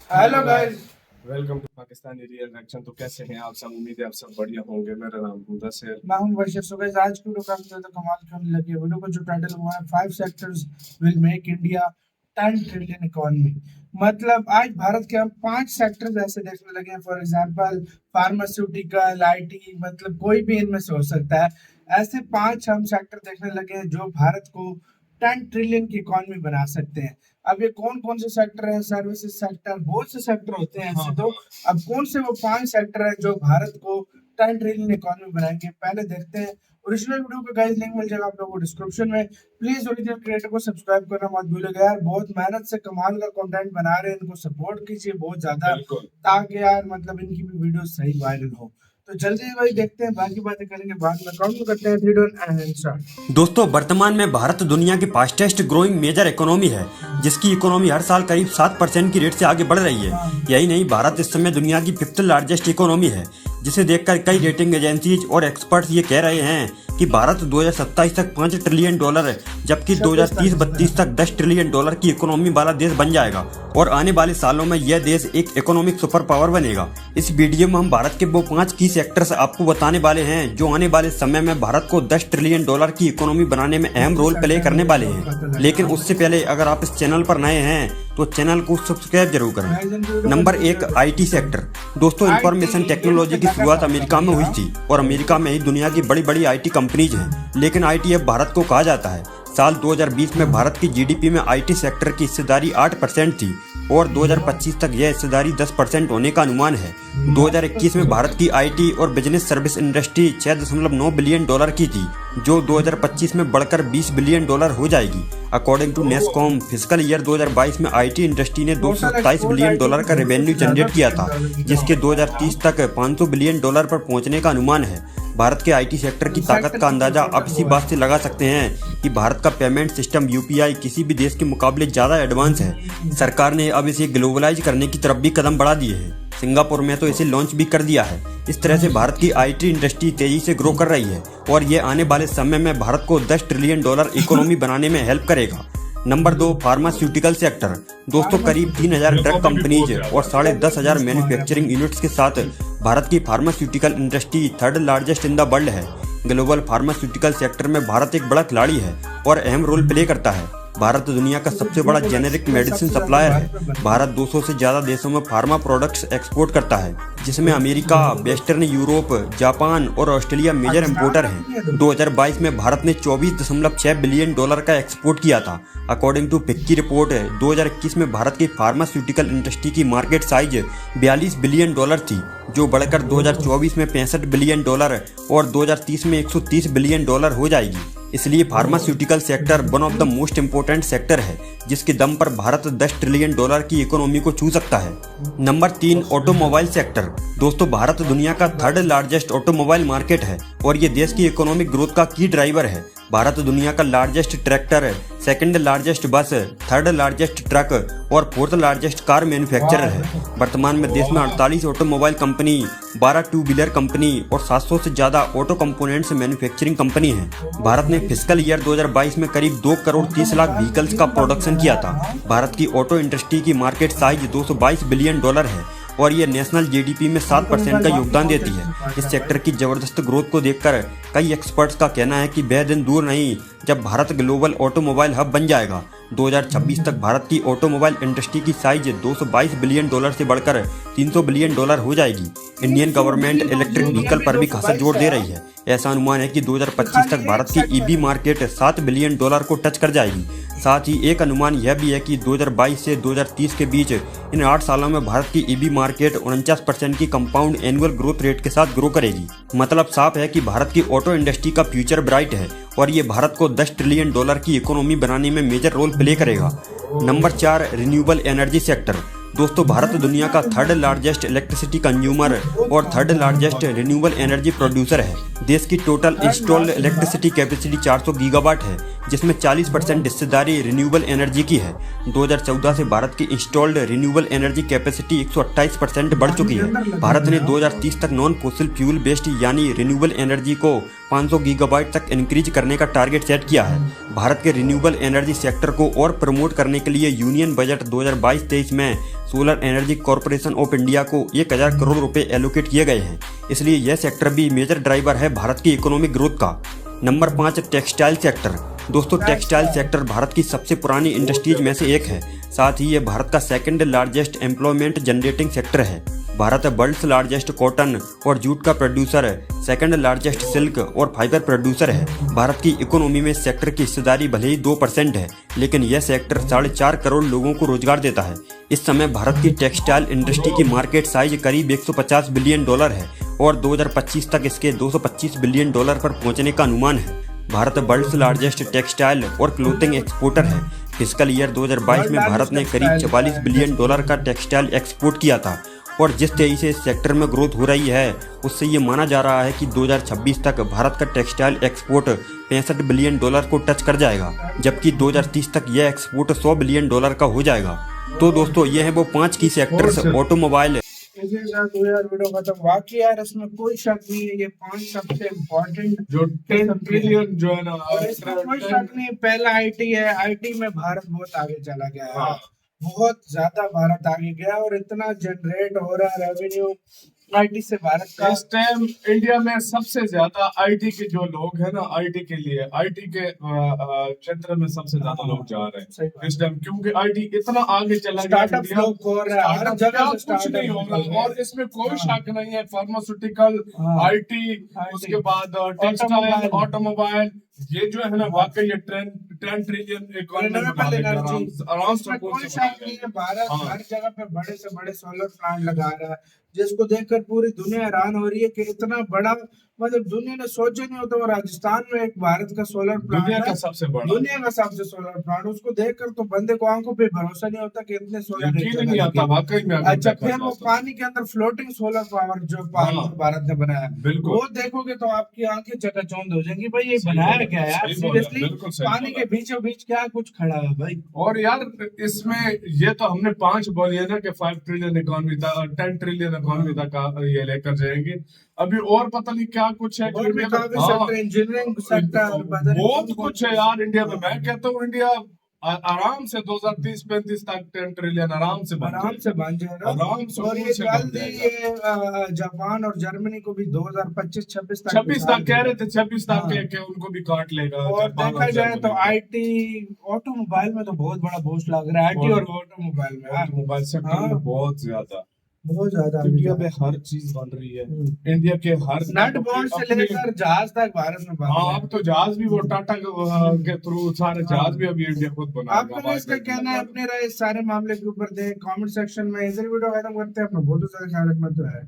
Hello guys. Welcome to Pakistani real action. तो कैसे हैं आप सब? उम्मीद है आप सब बढ़िया होंगे। मेरा नाम मुदस्सिर। मैं हूं वैश्य। सो गाइस, आज की वीडियो काफी ज्यादा कमाल की होने लगी है। वीडियो का जो टाइटल हुआ है 5 sectors will make India 10 trillion economy. मतलब आज भारत के हम 5 सेक्टर्स ऐसे देखने लगे हैं। फॉर एग्जांपल फार्मास्यूटिकल, आईटी, मतलब कोई भी इनमें से हो सकता है। ऐसे 5 हम सेक्टर देखने लगे हैं जो भारत को 10 ट्रिलियन की इकोनॉमी बना सकते हैं। अब ये कौन कौन से सेक्टर हैं? सर्विसेज सेक्टर, बहुत से सेक्टर होते हैं ऐसे तो। अब कौन से वो 5 सेक्टर हैं जो भारत को 10 ट्रिलियन इकोनॉमी बनाएंगे, पहले देखते हैं। ओरिजिनल वीडियो का गाइस लिंक मिल जाएगा आप लोगों को डिस्क्रिप्शन में। प्लीज ओरिजिनल क्रिएटर को सब्सक्राइब करना मत भूलिएगा यार, बहुत मेहनत से कमाल का कंटेंट बना रहे हैं, इनको सपोर्ट कीजिए बहुत ज्यादा, ताकि यार मतलब इनकी भी वीडियो सही वायरल हो। तो जल्दी भाई देखते हैं, बाकी बातें करेंगे बाद में। काउंट करते हैं 3 2 एंड स्टार्ट। दोस्तों, वर्तमान में भारत दुनिया की फास्टेस्ट ग्रोइंग मेजर इकोनॉमी है, जिसकी इकोनॉमी हर साल करीब 7% की रेट से आगे बढ़ रही है। यही नहीं, भारत इस समय दुनिया की 5th लार्जेस्ट इकोनॉमी है, जिसे देखकर कई रेटिंग एजेंसीज और एक्सपर्ट्स ये कह रहे हैं कि भारत 2027 तक $5 ट्रिलियन, जबकि 2030-32 तक $10 ट्रिलियन की इकोनॉमी वाला देश बन जाएगा और आने वाले सालों में यह देश एक इकोनॉमिक सुपर पावर बनेगा। इस वीडियो में हम भारत के वो 5 की सेक्टर्स आपको बताने वाले हैं जो आने वाले समय में भारत को $10 ट्रिलियन की इकोनॉमी बनाने में अहम रोल प्ले करने वाले हैं। लेकिन उससे पहले अगर आप इस चैनल पर नए हैं तो चैनल को सब्सक्राइब जरूर करें। Number 1, IT sector. दोस्तों, इंफॉर्मेशन टेक्नोलॉजी की शुरुआत अमेरिका में हुई थी और अमेरिका में ही दुनिया की बड़ी बड़ी आईटी कंपनीज हैं। लेकिन आईटी अब भारत को कहा जाता है। साल 2020 में भारत की जीडीपी में आईटी सेक्टर की हिस्सेदारी 8% थी और 2025 तक यह हिस्सेदारी 10% होने का अनुमान है। 2021 में भारत की आईटी और बिजनेस सर्विस इंडस्ट्री $6.9 बिलियन की थी, जो 2025 में बढ़कर $20 बिलियन हो जाएगी। According to NASSCOM, physical year 2022 में आईटी इंडस्ट्री ने $227 बिलियन का रेवेन्यू जनरेट किया था, जिसके 2030 तक $500 बिलियन पर पहुंचने का अनुमान है। भारत के आईटी सेक्टर की ताकत का अंदाजा आप इसी बात से लगा सकते हैं कि भारत का पेमेंट सिस्टम यूपीआई किसी भी देश के मुकाबले ज्यादा एडवांस है। सरकार ने अब इसे ग्लोबलाइज करने की तरफ भी कदम बढ़ा दिए हैं। सिंगापुर में तो इसे लॉन्च भी कर दिया है। इस तरह से भारत की आईटी इंडस्ट्री तेजी से ग्रो कर रही है और ये आने वाले समय में भारत को $10 ट्रिलियन इकोनॉमी बनाने में हेल्प करेगा। Number 2, pharmaceutical sector. दोस्तों, करीब 3000 ड्रग कंपनीज और 10,500 मैन्युफैक्चरिंग यूनिट्स के साथ भारत की pharmaceutical industry 3rd largest in the world है। ग्लोबल फार्मास्यूटिकल सेक्टर में भारत एक बड़ा खिलाड़ी है और अहम रोल प्ले करता है। भारत दुनिया का सबसे बड़ा जेनेरिक मेडिसिन सप्लायर है। भारत 200 से ज्यादा देशों में फार्मा प्रोडक्ट्स एक्सपोर्ट करता है, जिसमें अमेरिका, वेस्टर्न यूरोप, जापान और ऑस्ट्रेलिया मेजर इंपोर्टर हैं। 2022 में भारत ने $24.6 बिलियन का एक्सपोर्ट किया था। अकॉर्डिंग टू फिक्की रिपोर्ट, 2021 में भारत की फार्मास्यूटिकल इंडस्ट्री की मार्केट साइज $42 बिलियन थी, जो बढ़कर 2024 में $65 बिलियन और 2030 में $130 बिलियन हो जाएगी। इसलिए pharmaceutical sector one of the most important sector है, जिसके दम पर भारत $10 ट्रिलियन की इकोनॉमी को छू सकता है। Number 3, automobile sector. दोस्तों, भारत दुनिया का 3rd लार्जेस्ट ऑटोमोबाइल मार्केट है और ये देश की इकोनॉमिक ग्रोथ का की ड्राइवर है। भारत दुनिया का लार्जेस्ट ट्रैक्टर, 2nd लार्जेस्ट बस, 3rd लार्जेस्ट ट्रक और 4th लार्जेस्ट कार मैन्युफैक्चरर है। वर्तमान में देश में 48 automobile company, 12 two wheeler company और 700 से ज्यादा ऑटो कंपोनेंट्स मैन्युफैक्चरिंग कंपनी है। भारत ने फिजिकल ईयर 2022 में करीब 2 करोड़ 30 लाख व्हीकल्स का प्रोडक्शन किया था। भारत की ऑटो इंडस्ट्री की मार्केट साइज $222 बिलियन है और ये नेशनल जीडीपी में 7% का योगदान देती है। इस सेक्टर की जबरदस्त ग्रोथ को देखकर कई एक्सपर्ट्स का कहना है कि वह दिन दूर नहीं जब भारत ग्लोबल ऑटोमोबाइल हब बन जाएगा। 2026 तक भारत की ऑटोमोबाइल इंडस्ट्री की साइज $222 बिलियन से बढ़कर $300 बिलियन हो जाएगी। इंडियन गवर्नमेंट इलेक्ट्रिक व्हीकल पर भी खासा जोर दे रही है। ऐसा अनुमान है कि 2025 तक भारत की ईवी मार्केट $7 बिलियन को टच कर जाएगी। साथ ही एक अनुमान यह भी है कि 2022 से 2030 के बीच इन 8 सालों में भारत की ईवी मार्केट 49% की कंपाउंड एनुअल ग्रोथ रेट के साथ ग्रो करेगी। मतलब साफ है कि भारत की ऑटो इंडस्ट्री का फ्यूचर ब्राइट है और ये भारत को $10 ट्रिलियन की इकोनॉमी बनाने में मेजर रोल प्ले करेगा। Number 4, renewable energy sector. दोस्तों, भारत दुनिया का 3rd लार्जेस्ट इलेक्ट्रिसिटी कंज्यूमर और 3rd largest renewable energy producer है। देश की total installed electricity capacity 400 gigawatt है, जिसमें 40% हिस्सेदारी रिन्यूएबल एनर्जी की है। 2014 से भारत की इंस्टॉल्ड रिन्यूएबल एनर्जी कैपेसिटी 128% बढ़ चुकी है। भारत ने 2030 तक नॉन फोसिल फ्यूल बेस्ड यानी रिन्यूएबल एनर्जी को 500 गीगावाट तक इंक्रीज करने का टारगेट सेट किया है। भारत के रिन्यूएबल एनर्जी सेक्टर को और प्रमोट करने के लिए यूनियन बजट 2022-23 में solar energy corporation of India को 1000 करोड़ रुपए एलोकेट किए गए हैं। इसलिए यह सेक्टर भी मेजर ड्राइवर है भारत की इकोनॉमिक ग्रोथ का। Number 5, textile sector. दोस्तों, टेक्सटाइल सेक्टर भारत की सबसे पुरानी इंडस्ट्रीज में से एक है। साथ ही यह भारत का second largest employment generating sector है। भारत वर्ल्ड्स लार्जेस्ट कॉटन और जूट का प्रोड्यूसर है, सेकंड लार्जेस्ट सिल्क और फाइबर प्रोड्यूसर है। भारत की इकोनॉमी में सेक्टर की हिस्सेदारी भले ही 2% है, लेकिन यह सेक्टर 4.5 करोड़ लोगों को रोजगार देता है। इस समय भारत की टेक्सटाइल इंडस्ट्री की मार्केट साइज करीब $150 बिलियन है और 2025 तक इसके $225 बिलियन पर पहुंचने का अनुमान है। भारत वर्ल्ड्स लार्जेस्ट टेक्सटाइल और क्लोथिंग एक्सपोर्टर है। फिस्कल ईयर 2022 में भारत ने करीब $44 बिलियन का टेक्सटाइल एक्सपोर्ट किया था और जिस तेजी से इस सेक्टर में ग्रोथ हो रही है, उससे ये माना जा रहा है कि 2026 तक भारत का टेक्सटाइल एक्सपोर्ट $65 बिलियन को टच कर जाएगा, जबकि 2030 तक यह एक्सपोर्ट $100 बिलियन का हो जाएगा। तो दोस्तों, ये हैं वो 5 की सेक्टर्स ऑटोमोबाइल। इसी के साथ यार वीडियो खत्म। बाकी यार इसमें कोई शक नहीं है, ये 5 सबसे इम्पोर्टेंट जो 10 ट्रिलियन जो है ना, और इसमें कोई शक नहीं। पहला आईटी है, आईटी में भारत बहुत आगे चला गया है। हाँ। बहुत ज्यादा भारत आगे गया और इतना जनरेट हो रहा है रेवेन्यू आईटी से भारत का। इस टाइम इंडिया में सबसे ज्यादा आईटी के जो लोग हैं ना, आईटी के लिए, आईटी के क्षेत्र में सबसे ज्यादा लोग जा रहे हैं इस टाइम, क्योंकि आईटी इतना आगे चला गया। स्टार्टअप लोग हो रहा है, हर जगह से कुछ नहीं हो रहा और इसमें कोई शक नहीं है। फार्मास्यूटिकल, आईटी, उसके बाद टेक्सटाइल, ऑटोमोबाइल, ये जो है ना वाकई ये 10 ट्रिलियन इकोनॉमी आराम से कोई शक नहीं है। भारत हर जगह पे बड़े से बड़े सोलर प्लांट लगा रहा है, जिसको देखकर पूरी दुनिया हैरान हो रही है कि इतना बड़ा, मतलब दुनिया ने सोचा नहीं होता। वो राजस्थान में एक भारत का सोलर प्लांट दुनिया का सबसे बड़ा, दुनिया का सबसे सोलर प्लांट, उसको देखकर तो बंदे को आंखों पे भरोसा नहीं होता कि इतने सोलर नहीं आता वाकई में। अच्छा, फिर वो पानी के अंदर फ्लोटिंग सोलर पावर जो भारत ने बनाया, वो देखोगे तो आपकी आंखें चकाचौंध हो जाएंगी। भाई ये बनाया क्या यार, सीरियसली पानी के बीचों बीच क्या कुछ खड़ा है भाई। और यार इसमें ये तो हमने 5 बोली है ना कि 5 ट्रिलियन इकोनॉमी था, 10 ट्रिलियन इकोनॉमी तक ये लेकर जाएंगे। अभी और पता नहीं क्या कुछ है, इंजीनियरिंग सेक्टर, बहुत कुछ है यार इंडिया में। मैं कहता हूँ इंडिया आराम से 2030-35 तक 10 ट्रिलियन आराम से बन जाएगा। और ये जल्दी ये जापान और जर्मनी को भी 2025-26 तक कह रहे थे, 26 तक के उनको भी काट लेगा। और देखा जाए तो आईटी ऑटोमोबाइल में तो बहुत बड़ा बूस्ट लग रहा है। आईटी और ऑटोमोबाइल सेक्टर में बहुत ज्यादा इंडिया में हर चीज बन रही है। इंडिया के हर नट बोल्ट से लेकर जहाज तक भारत में बन रहा है। अब तो जहाज भी वो टाटा के थ्रू सारे जहाज भी अभी इंडिया खुद बना रहा है। आपको इसका कहना है अपने राय इस सारे मामले के ऊपर दे कमेंट सेक्शन में। इधर वीडियो खत्म करते हैं। अपना बहुत सारा ख्याल रखना तो है।